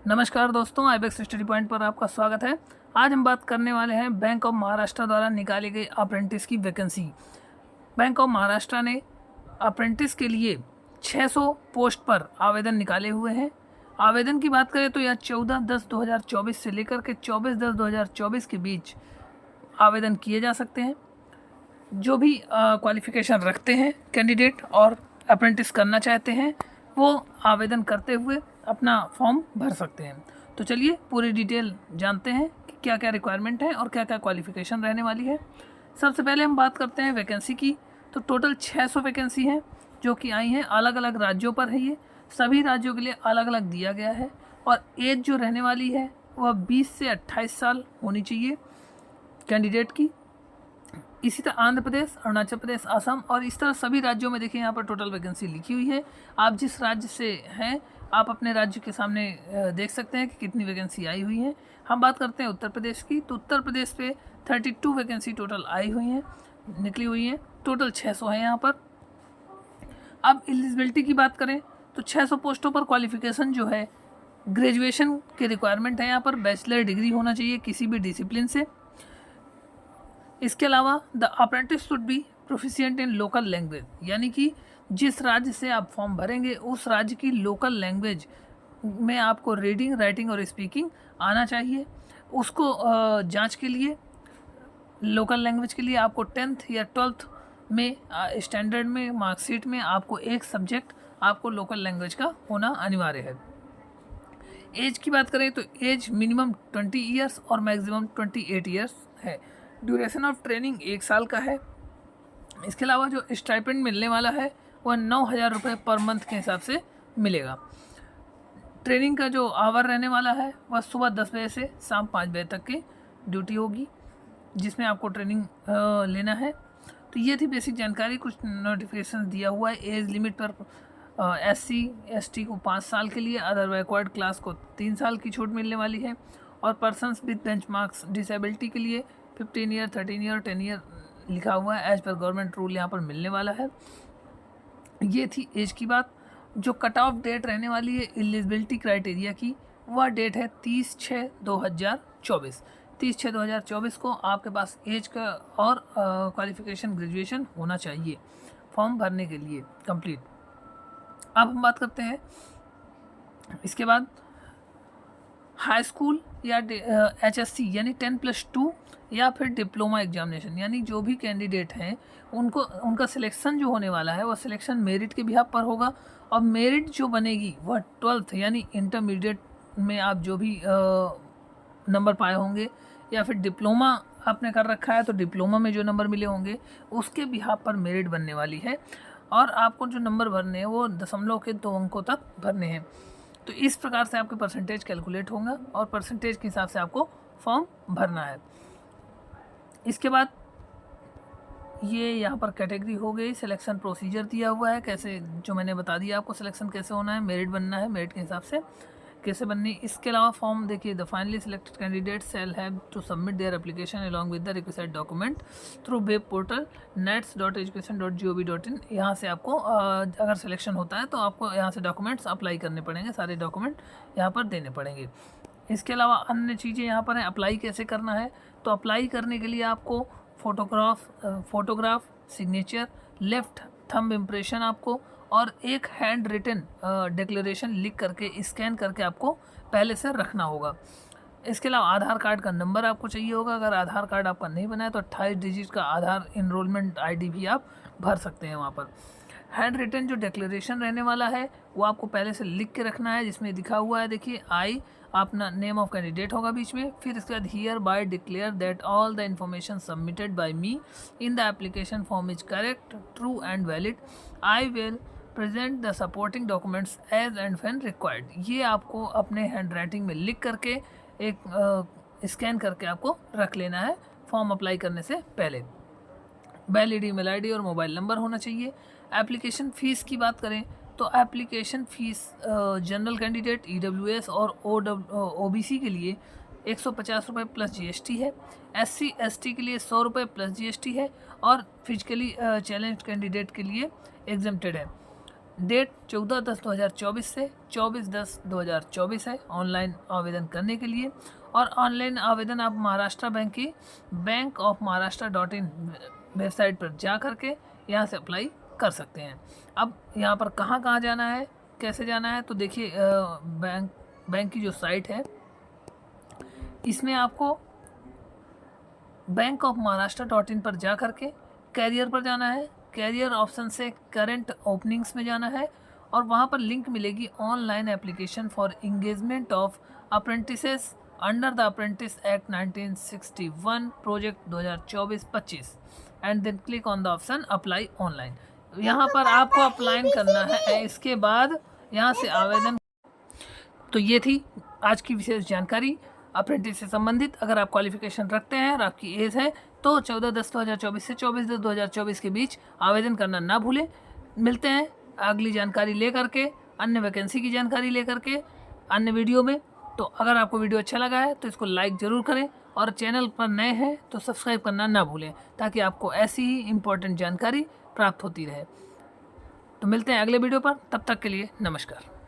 नमस्कार दोस्तों, Ibex study point पर आपका स्वागत है। आज हम बात करने वाले हैं बैंक ऑफ महाराष्ट्र द्वारा निकाली गई अप्रेंटिस की वैकेंसी। बैंक ऑफ महाराष्ट्र ने अप्रेंटिस के लिए 600 पोस्ट पर आवेदन निकाले हुए हैं। आवेदन की बात करें तो यह 14/10/2024 से लेकर के 24/10/2024 के बीच आवेदन किए जा सकते हैं। जो भी क्वालिफिकेशन रखते हैं कैंडिडेट और अप्रेंटिस करना चाहते हैं, वो आवेदन करते हुए अपना फॉर्म भर सकते हैं। तो चलिए पूरी डिटेल जानते हैं कि क्या क्या रिक्वायरमेंट है और क्या क्या क्वालिफिकेशन रहने वाली है। सबसे पहले हम बात करते हैं वैकेंसी की। तो टोटल 600 वैकेंसी हैं जो कि आई हैं, अलग अलग राज्यों पर है। ये सभी राज्यों के लिए अलग अलग दिया गया है और एज जो रहने वाली है वह 20 से 28 साल होनी चाहिए कैंडिडेट की। इसी तरह आंध्र प्रदेश, अरुणाचल प्रदेश, असम और इस तरह सभी राज्यों में देखिए यहाँ पर टोटल वैकेंसी लिखी हुई है। आप जिस राज्य से हैं आप अपने राज्य के सामने देख सकते हैं कि कितनी वैकेंसी आई हुई है। हम बात करते हैं उत्तर प्रदेश की। तो उत्तर प्रदेश पे 32 वैकेंसी टोटल आई हुई हैं, निकली हुई हैं। टोटल 600 है यहाँ पर। अब एलिजिबिलिटी की बात करें तो 600 पोस्टों पर क्वालिफिकेशन जो है ग्रेजुएशन के रिक्वायरमेंट है। यहाँ पर बैचलर डिग्री होना चाहिए किसी भी डिसिप्लिन से। इसके अलावा the apprentice should be proficient in local language, यानी कि जिस राज्य से आप फॉर्म भरेंगे उस राज्य की लोकल लैंग्वेज में आपको रीडिंग, राइटिंग और स्पीकिंग आना चाहिए। उसको जांच के लिए लोकल लैंग्वेज के लिए आपको 10th या 12th में स्टैंडर्ड में मार्कशीट में आपको एक सब्जेक्ट आपको लोकल लैंग्वेज का होना अनिवार्य है। एज की बात करें तो एज मिनिमम 20 ईयर्स और मैक्सिमम 28 ईयर्स है। ड्यूरेशन ऑफ ट्रेनिंग 1 साल का है। इसके अलावा जो स्टाइपेंड मिलने वाला है वह 9,000 रुपये पर मंथ के हिसाब से मिलेगा। ट्रेनिंग का जो आवर रहने वाला है वह सुबह 10 बजे से शाम 5 बजे तक की ड्यूटी होगी जिसमें आपको ट्रेनिंग लेना है। तो ये थी बेसिक जानकारी। कुछ नोटिफिकेशन दिया हुआ है। एज लिमिट पर SC ST को 5 साल के लिए, अदर बैकवर्ड क्लास को 3 साल की छूट मिलने वाली है और पर्सनस विद बेंचमार्क्स डिसेबिलिटी के लिए 15 ईयर, 13 ईयर, 10 ईयर लिखा हुआ है। एज पर गवर्नमेंट रूल यहाँ पर मिलने वाला है। ये थी एज की बात। जो कट ऑफ डेट रहने वाली है एलिजिबिलिटी क्राइटेरिया की, वह डेट है 30/6/2024। 30/6/2024 को आपके पास एज का और क्वालिफिकेशन ग्रेजुएशन होना चाहिए फॉर्म भरने के लिए कंप्लीट। अब हम बात करते हैं इसके बाद हाई स्कूल या HSC यानी 10+2 या फिर डिप्लोमा एग्जामिनेशन, यानी जो भी कैंडिडेट हैं उनका सिलेक्शन जो होने वाला है वह सिलेक्शन मेरिट के बिहाफ पर होगा और मेरिट जो बनेगी वह 12th यानी इंटरमीडिएट में आप जो भी नंबर पाए होंगे या फिर डिप्लोमा आपने कर रखा है तो डिप्लोमा में जो नंबर मिले होंगे उसके बिहाफ पर मेरिट बनने वाली है और आपको जो नंबर भरने हैं वो दशमलव के 2 अंकों तक भरने हैं। तो इस प्रकार से आपके परसेंटेज कैलकुलेट होगा और परसेंटेज के हिसाब से आपको फॉर्म भरना है। इसके बाद ये यहाँ पर कैटेगरी हो गई। सिलेक्शन प्रोसीजर दिया हुआ है कैसे, जो मैंने बता दिया आपको सिलेक्शन कैसे होना है, मेरिट बनना है, मेरिट के हिसाब से कैसे बननी। इसके अलावा फॉर्म देखिए, the finally selected candidate shall have to submit their application along with the requested document through web portal nets.education.gov.in। यहाँ से आपको अगर सिलेक्शन होता है तो आपको यहाँ से डॉक्यूमेंट्स अप्लाई करने पड़ेंगे, सारे डॉक्यूमेंट यहाँ पर देने पड़ेंगे। इसके अलावा अन्य चीज़ें यहाँ पर हैं। अप्लाई कैसे करना है, तो अप्लाई करने के लिए आपको photograph, signature, left thumb impression आपको और एक हैंड रिटन डिक्लेरेशन लिख करके स्कैन करके आपको पहले से रखना होगा। इसके अलावा आधार कार्ड का नंबर आपको चाहिए होगा। अगर आधार कार्ड आपका नहीं बना है तो 28 डिजिट का आधार इनरोलमेंट ID भी आप भर सकते हैं वहाँ पर। हैंड रिटन जो डिक्लेरेशन रहने वाला है वो आपको पहले से लिख के रखना है, जिसमें दिखा हुआ है देखिए आई अपना नेम ऑफ कैंडिडेट होगा बीच में, फिर इसके बाद hereby declare that all the information submitted by me in the application form is correct, true and valid. I will present the supporting documents as and when required. ये आपको अपने hand writing में लिख करके एक scan करके आपको रख लेना है फॉर्म अप्लाई करने से पहले। वैलिड ईमेल ID और मोबाइल नंबर होना चाहिए। एप्लीकेशन फ़ीस की बात करें तो application fees general candidate EWS और OBC के लिए 150 रुपये प्लस GST है। SC ST के लिए 100 रुपये प्लस GST है और फिजिकली चैलेंज्ड कैंडिडेट के लिए एग्जम्प्टेड है। डेट 14/10/2024 से 24/10/2024 है ऑनलाइन आवेदन करने के लिए। और ऑनलाइन आवेदन आप महाराष्ट्र बैंक की bankofmaharashtra.in वेबसाइट पर जा करके यहाँ से अप्लाई कर सकते हैं। अब यहाँ पर कहाँ कहाँ जाना है, कैसे जाना है, तो देखिए बैंक की जो साइट है इसमें आपको bankofmaharashtra.in पर जा करके कैरियर पर जाना है। कैरियर ऑप्शन से करंट ओपनिंग्स में जाना है और वहाँ पर लिंक मिलेगी online application for engagement of apprentices under the apprentice act 1961 project 2024-25 and then click on the option apply online. यहाँ पर आपको अप्लाई करना है, इसके बाद यहाँ से आवेदन। तो ये थी आज की विशेष जानकारी अप्रेंटिस से संबंधित। अगर आप क्वालिफिकेशन रखते हैं और आपकी एज है तो 14/10/2024 से 24/10/2024 के बीच आवेदन करना ना भूलें। मिलते हैं अगली जानकारी लेकर के, अन्य वैकेंसी की जानकारी लेकर के अन्य वीडियो में। तो अगर आपको वीडियो अच्छा लगा है तो इसको लाइक ज़रूर करें और चैनल पर नए हैं तो सब्सक्राइब करना ना भूलें, ताकि आपको ऐसी ही इम्पोर्टेंट जानकारी प्राप्त होती रहे। तो मिलते हैं अगले वीडियो पर, तब तक के लिए नमस्कार।